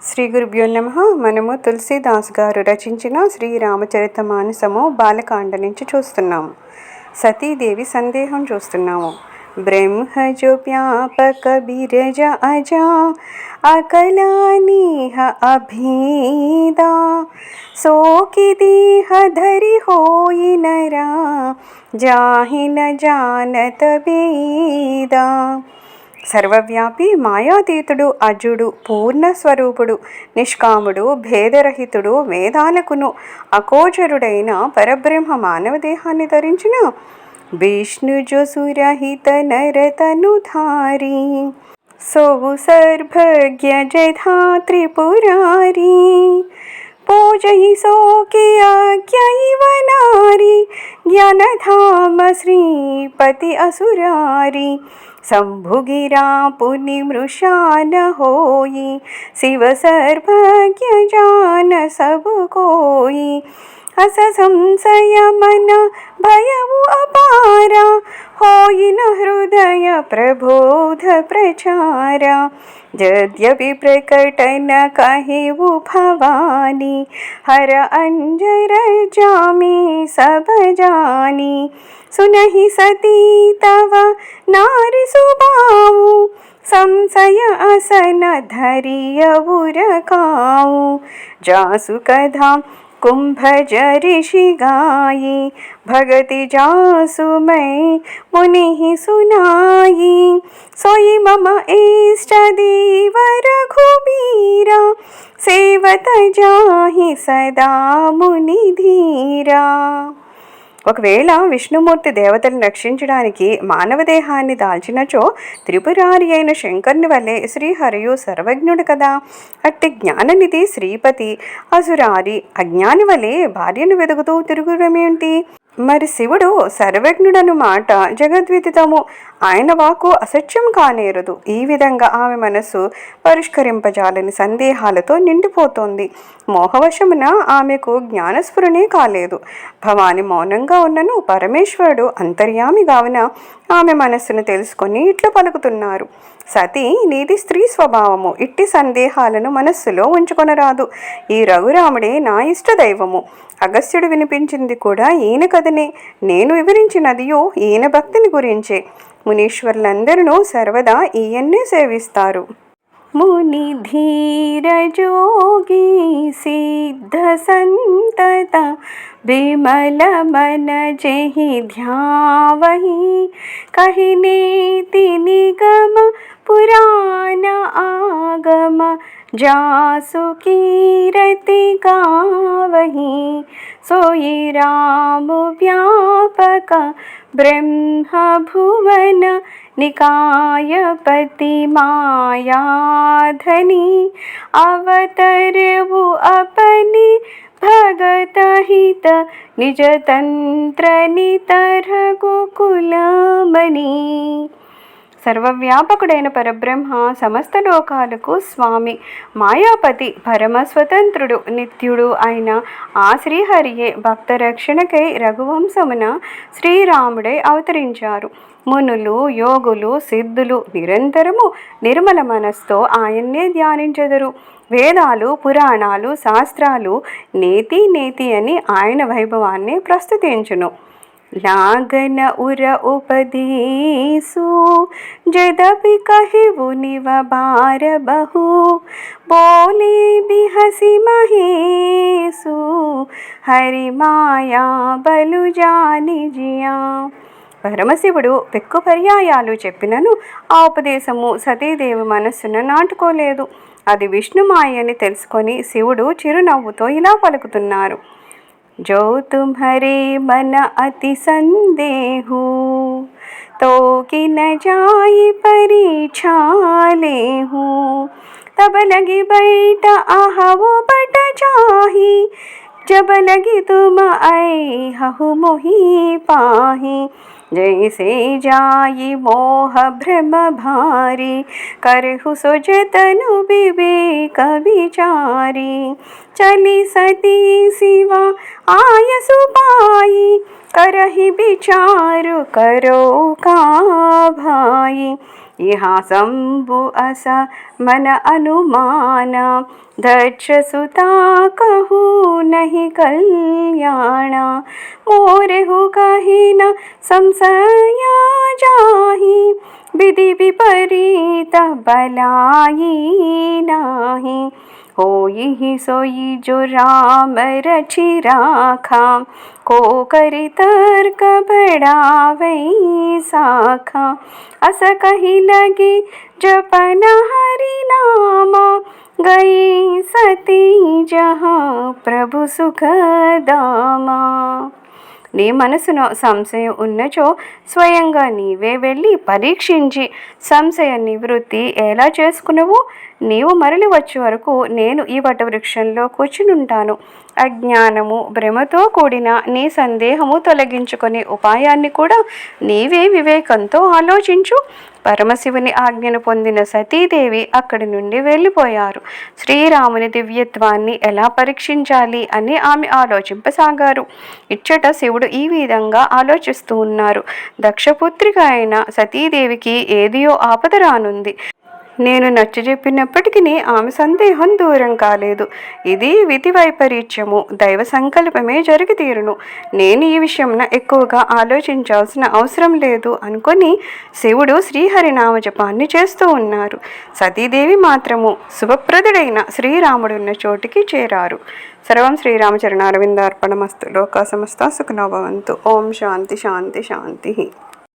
శ్రీ గురుభ్యో నమః. మనము తులసీదాస్ గారు రచించిన శ్రీరామచరితమానసము బాలకాండ నుంచి చూస్తున్నాము. సతీదేవి సందేహం చూస్తున్నాము. బ్రహ్మజో వ్యాపక బిరజ అజా అకలానీహ అభేదా సోకి దేహ ధరి హోయి నరా జాహిన జానత వేదా. సర్వవ్యాపి, మాయాతీతుడు, అజుడు, పూర్ణస్వరూపుడు, నిష్కాముడు, భేదరహితుడు, వేదాలకును అగోచరుడైన పరబ్రహ్మ మానవ దేహాన్ని ధరించిన విష్ణుజసురహిత నరతనుధారి సోవు సర్వజ్ఞ జధా త్రిపురారి పూజయి సోకి ఆజ్ఞైవ నారి జ్ఞానధామ శ్రీపతి అసురారి शंभुगिरा पुनि मृषान होई शिव सर्वज्ञ जान सब कोई अस संशय मन भयउ अपारा होई न हृदय प्रबोध प्रचारा यद्यपि प्रकटन कहिउ भवानी हर अंजर जामी सब जानी सुनहि सती तव नारी सुबाऊ संशय असन धरियउ रखाऊ जासु कथा कुंभज ऋषि गाई भगति जासु मैं मुनि सुनाई सोई मम इष्ट देव रघुबीरा सेवत जाहि सदा मुनि धीरा. ఒకవేళ విష్ణుమూర్తి దేవతలను రక్షించడానికి మానవ దేహాన్ని దాల్చినచో త్రిపురారి అయిన శంకరుని వల్లే శ్రీహరియు సర్వజ్ఞుడు కదా. అట్టి జ్ఞాననిధి శ్రీపతి అసురారి అజ్ఞాని వలె భార్యను వెదుగుతూ తిరుగుడమేంటి? మరి శివుడు సర్వజ్ఞుడను మాట జగద్విదితము. ఆయన వాక్కు అసత్యం కానేరదు. ఈ విధంగా ఆమె మనస్సు పరిష్కరింపజాలని సందేహాలతో నిండిపోతోంది. మోహవశమున ఆమెకు జ్ఞానస్ఫురణే కాలేదు. భవాని మౌనంగా ఉన్నను పరమేశ్వరుడు అంతర్యామి గావున ఆమె మనస్సును తెలుసుకొని ఇట్లు పలుకుతున్నారు. సతీ, నీది స్త్రీ స్వభావము. ఇట్టి సందేహాలను మనస్సులో ఉంచుకొనరాదు. ఈ రఘురాముడే నా ఇష్ట దైవము. అగస్త్యుడు వినిపించింది కూడా ఈయన కథనే. నేను వివరించినదియో ఈయన భక్తిని గురించే. మునీశ్వరులందరూ సర్వదా ఈయన్నే సేవిస్తారు. ముని ధీర జోగి సిద్ధ సంతత విమల మన జహి ధ్యావహి కహినేతి నిగమ పురాణ ఆగమ जासु कीरति गावहि सोई राम व्यापक ब्रह्म भुवन निकायपति मायाधनी अवतरवु अपनी भगत हित निज तंत्र नितर गोकुलमणि. సర్వవ్యాపకుడైన పరబ్రహ్మ సమస్త లోకాలకు స్వామి, మాయాపతి, పరమ స్వతంత్రుడు, నిత్యుడు అయిన ఆ శ్రీహరియే భక్త రక్షణకై రఘువంశమున శ్రీరాముడై అవతరించారు. మునులు, యోగులు, సిద్ధులు నిరంతరము నిర్మల మనస్తో ఆయన్నే ధ్యానించెదరు. వేదాలు, పురాణాలు, శాస్త్రాలు నేతి నేతి అని ఆయన వైభవాన్ని ప్రస్తుతించును. लागन उर उपदेशु जदपि कहिबु निव बार बहु बोले बिहसी महेशु हरि माया बलु जानि जिया. పరమశివుడు పెక్కు పర్యాయాలు చెప్పినను ఆ ఉపదేశము సతీదేవి మనస్సును నాటుకోలేదు. అది విష్ణుమాయ అని తెలుసుకొని శివుడు చిరునవ్వుతో ఇలా పలుకుతున్నారు. जो तुम्हारे मन अति संदेहु तो कि न जाई परीक्षा लेहु तब लगी बैठ आहवो बट चाही जब लगी तुम आई हहु मोही पाही जैसे जाई मोह भ्रम भारी करहु सोजतनु विवेक विचारी चली सती शिवा आयसु पाई करहि विचार करो का भाई यहाँ शंभु अस मन अनुमान, दक्ष सुता कहूँ नहीं कल्याण, मोरेहु कही न संशया जाहि, विधि विपरीत बलाई नाही, होई सोई जो राम रचि राखा, को करि तर्क बढ़ावै साखा, अस कही लगी जपन हरि नामा, गई सती जहाँ प्रभु सुखदामा। నీ మనసులో సంశయం ఉన్నచో స్వయంగా నీవే వెళ్ళి పరీక్షించి సంశయ నివృత్తి ఎలా చేసుకునవు. నీవు మరలి వచ్చే వరకు నేను ఈ వటవృక్షంలో కూర్చునుంటాను. అజ్ఞానము భ్రమతో కూడిన నీ సందేహము తొలగించుకునే ఉపాయాన్ని కూడా నీవే వివేకంతో ఆలోచించు. పరమశివుని ఆజ్ఞను పొందిన సతీదేవి అక్కడి నుండి వెళ్ళిపోయారు. శ్రీరాముని దివ్యత్వాన్ని ఎలా పరీక్షించాలి అని ఆమె ఆలోచింపసాగారు. ఇచ్చట శివుడు ఈ విధంగా ఆలోచిస్తూ ఉన్నారు. దక్షపుత్రిక అయిన సతీదేవికి ఏదియో ఆపద రానుంది. నేను నచ్చజెప్పినప్పటికీ ఆమె సందేహం దూరం కాలేదు. ఇది విధి వైపరీత్యము, దైవ సంకల్పమే జరిగి తీరును. నేను ఈ విషయంలో ఎక్కువగా ఆలోచించాల్సిన అవసరం లేదు అనుకొని శివుడు శ్రీహరినామ జపాన్ని చేస్తూ ఉన్నారు. సతీదేవి మాత్రము శుభప్రదుడైన శ్రీరాముడున్న చోటికి చేరారు. సర్వం శ్రీరామచరణారవిందార్పణమస్తు. లోకా సమస్తా సుఖినో భవంతు. ఓం శాంతి శాంతి శాంతి.